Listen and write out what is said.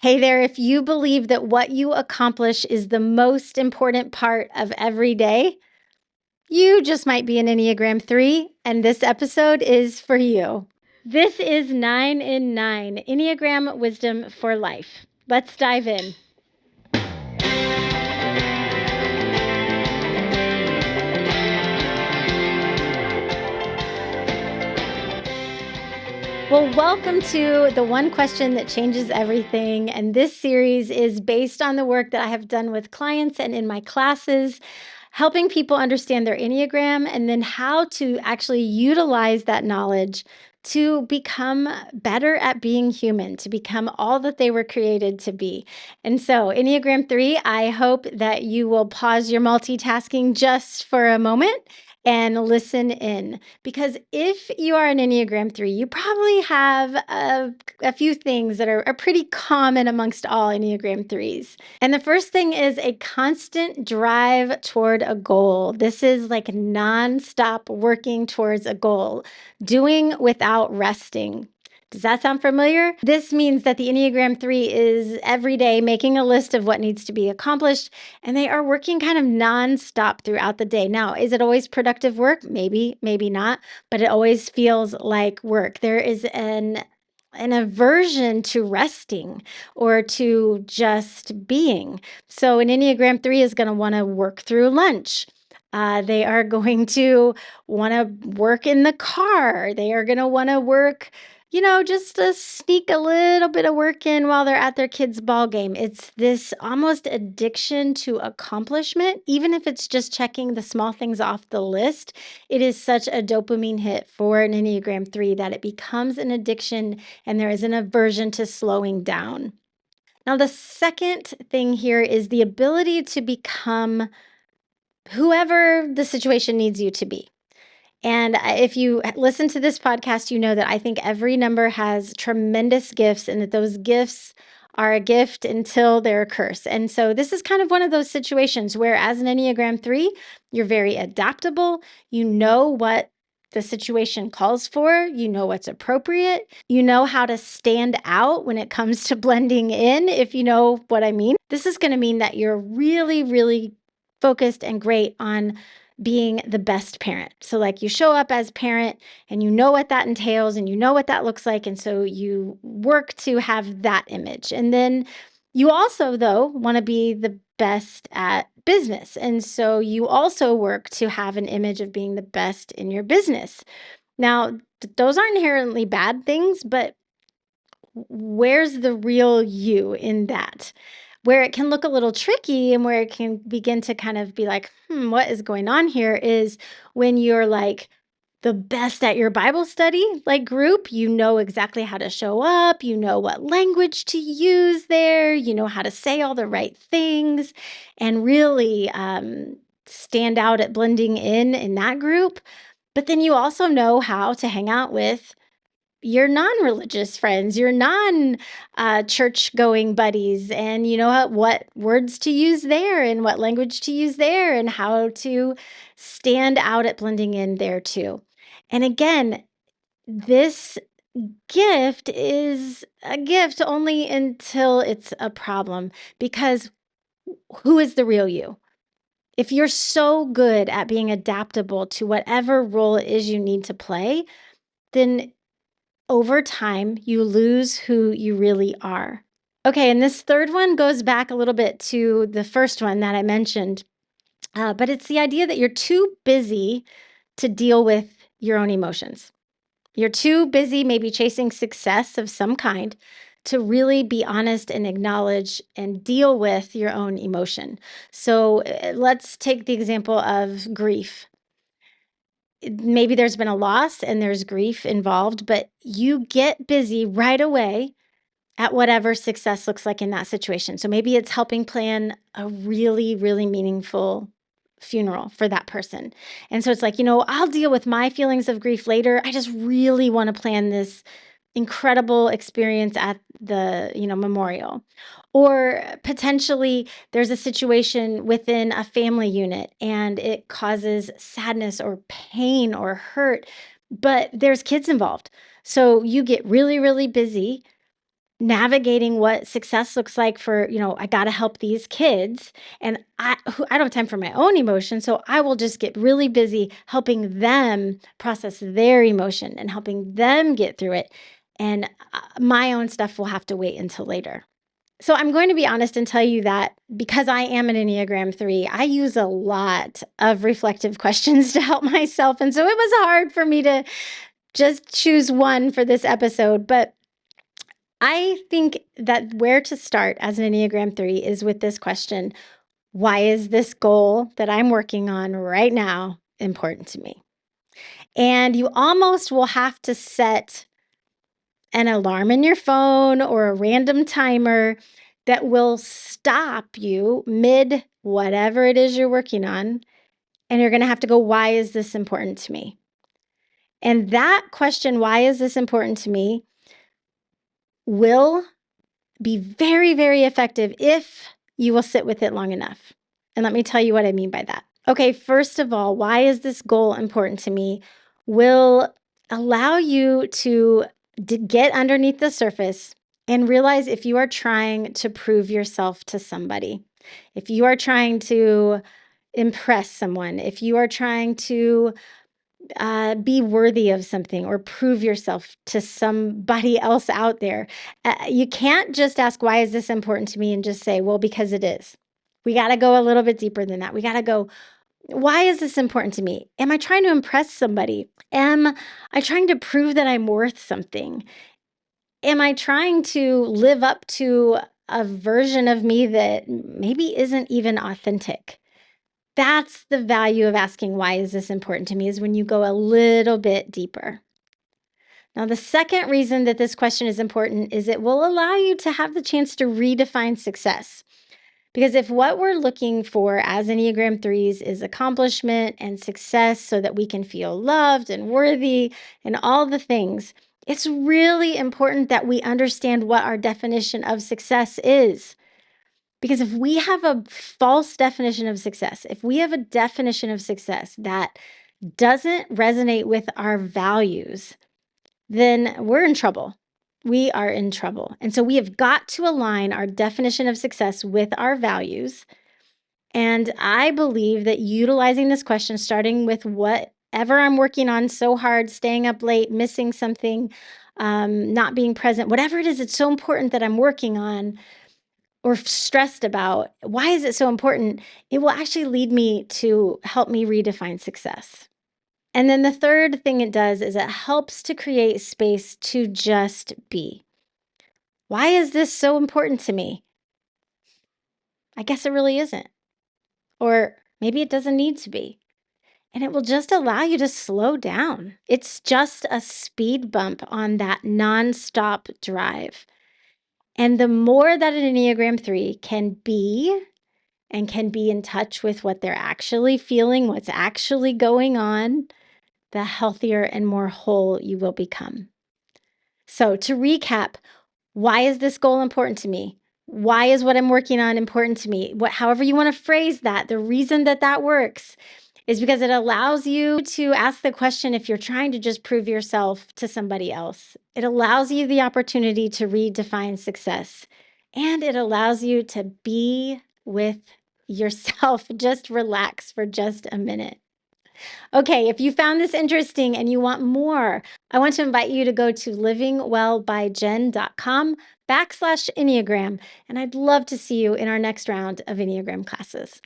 Hey there, if you believe that what you accomplish is the most important part of every day, you just might be an Enneagram 3, and this episode is for you. This is 9 in 9 Enneagram Wisdom for Life. Let's dive in. Well, welcome to The One Question That Changes Everything. And this series is based on the work that I have done with clients and in my classes, helping people understand their Enneagram and then how to actually utilize that knowledge to become better at being human, to become all that they were created to be. And so, Enneagram 3, I hope that you will pause your multitasking just for a moment and listen in. Because if you are an Enneagram 3, you probably have a few things that are pretty common amongst all Enneagram 3s. And the first thing is a constant drive toward a goal. This is like nonstop working towards a goal, doing without resting. Does that sound familiar? This means that the Enneagram 3 is every day making a list of what needs to be accomplished, and they are working kind of nonstop throughout the day. Now, is it always productive work? Maybe, maybe not, but it always feels like work. There is an aversion to resting or to just being. So an Enneagram 3 is going to want to work through lunch. They are going to want to work in the car. They are going to want to work, just to sneak a little bit of work in while they're at their kids' ball game. It's this almost addiction to accomplishment, even if it's just checking the small things off the list. It is such a dopamine hit for an Enneagram 3 that it becomes an addiction and there is an aversion to slowing down. Now, the second thing here is the ability to become whoever the situation needs you to be. And if you listen to this podcast, you know that I think every number has tremendous gifts and that those gifts are a gift until they're a curse. And so this is kind of one of those situations where, as an Enneagram 3, you're very adaptable. You know what the situation calls for. You know what's appropriate. You know how to stand out when it comes to blending in, if you know what I mean. This is going to mean that you're really, really focused and great on being the best parent. So like you show up as parent and you know what that entails and you know what that looks like. And so you work to have that image. And then you also, though, want to be the best at business. And so you also work to have an image of being the best in your business. Now, those aren't inherently bad things, but where's the real you in that? Where it can look a little tricky and where it can begin to kind of be like, what is going on here is when you're like the best at your Bible study, like group, you know exactly how to show up, you know what language to use there, you know how to say all the right things and really stand out at blending in that group. But then you also know how to hang out with your non-religious friends, your church going buddies, and you know what words to use there and what language to use there and how to stand out at blending in there too. And again, this gift is a gift only until it's a problem, because who is the real you? If you're so good at being adaptable to whatever role it is you need to play, then over time, you lose who you really are. Okay, and this third one goes back a little bit to the first one that I mentioned, but it's the idea that you're too busy to deal with your own emotions. You're too busy maybe chasing success of some kind to really be honest and acknowledge and deal with your own emotion. So let's take the example of grief. Maybe there's been a loss and there's grief involved, but you get busy right away at whatever success looks like in that situation. So maybe it's helping plan a really, really meaningful funeral for that person. And so it's like, I'll deal with my feelings of grief later. I just really want to plan this incredible experience at the, memorial. Or potentially there's a situation within a family unit and it causes sadness or pain or hurt, but there's kids involved. So you get really, really busy navigating what success looks like for, I got to help these kids. And I don't have time for my own emotion. So I will just get really busy helping them process their emotion and helping them get through it. And my own stuff will have to wait until later. So I'm going to be honest and tell you that because I am an Enneagram 3, I use a lot of reflective questions to help myself. And so it was hard for me to just choose one for this episode. But I think that where to start as an Enneagram 3 is with this question: why is this goal that I'm working on right now important to me? And you almost will have to set an alarm in your phone or a random timer that will stop you mid whatever it is you're working on. And you're going to have to go, why is this important to me? And that question, why is this important to me, will be very, very effective if you will sit with it long enough. And let me tell you what I mean by that. Okay, first of all, why is this goal important to me will allow you to get underneath the surface and realize if you are trying to prove yourself to somebody, if you are trying to impress someone, if you are trying to be worthy of something or prove yourself to somebody else out there. You can't just ask, why is this important to me? And just say, well, because it is. We got to go a little bit deeper than that. We got to go, why is this important to me? Am I trying to impress somebody? Am I trying to prove that I'm worth something? Am I trying to live up to a version of me that maybe isn't even authentic? That's the value of asking, why is this important to me, is when you go a little bit deeper. Now, the second reason that this question is important is it will allow you to have the chance to redefine success. Because if what we're looking for as Enneagram 3s is accomplishment and success so that we can feel loved and worthy and all the things, it's really important that we understand what our definition of success is. Because if we have a false definition of success, if we have a definition of success that doesn't resonate with our values, then we're in trouble. We are in trouble. And so we have got to align our definition of success with our values. And I believe that utilizing this question, starting with whatever I'm working on so hard, staying up late, missing something, not being present, whatever it is, it's so important that I'm working on or stressed about, why is it so important? It will actually lead me to help me redefine success. And then the third thing it does is it helps to create space to just be. Why is this so important to me? I guess it really isn't. Or maybe it doesn't need to be. And it will just allow you to slow down. It's just a speed bump on that nonstop drive. And the more that an Enneagram 3 can be and can be in touch with what they're actually feeling, what's actually going on, the healthier and more whole you will become. So to recap, why is this goal important to me? Why is what I'm working on important to me? However you want to phrase that, the reason that that works is because it allows you to ask the question if you're trying to just prove yourself to somebody else. It allows you the opportunity to redefine success, and it allows you to be with yourself. Just relax for just a minute. Okay, if you found this interesting and you want more, I want to invite you to go to livingwellbyjen.com/Enneagram, and I'd love to see you in our next round of Enneagram classes.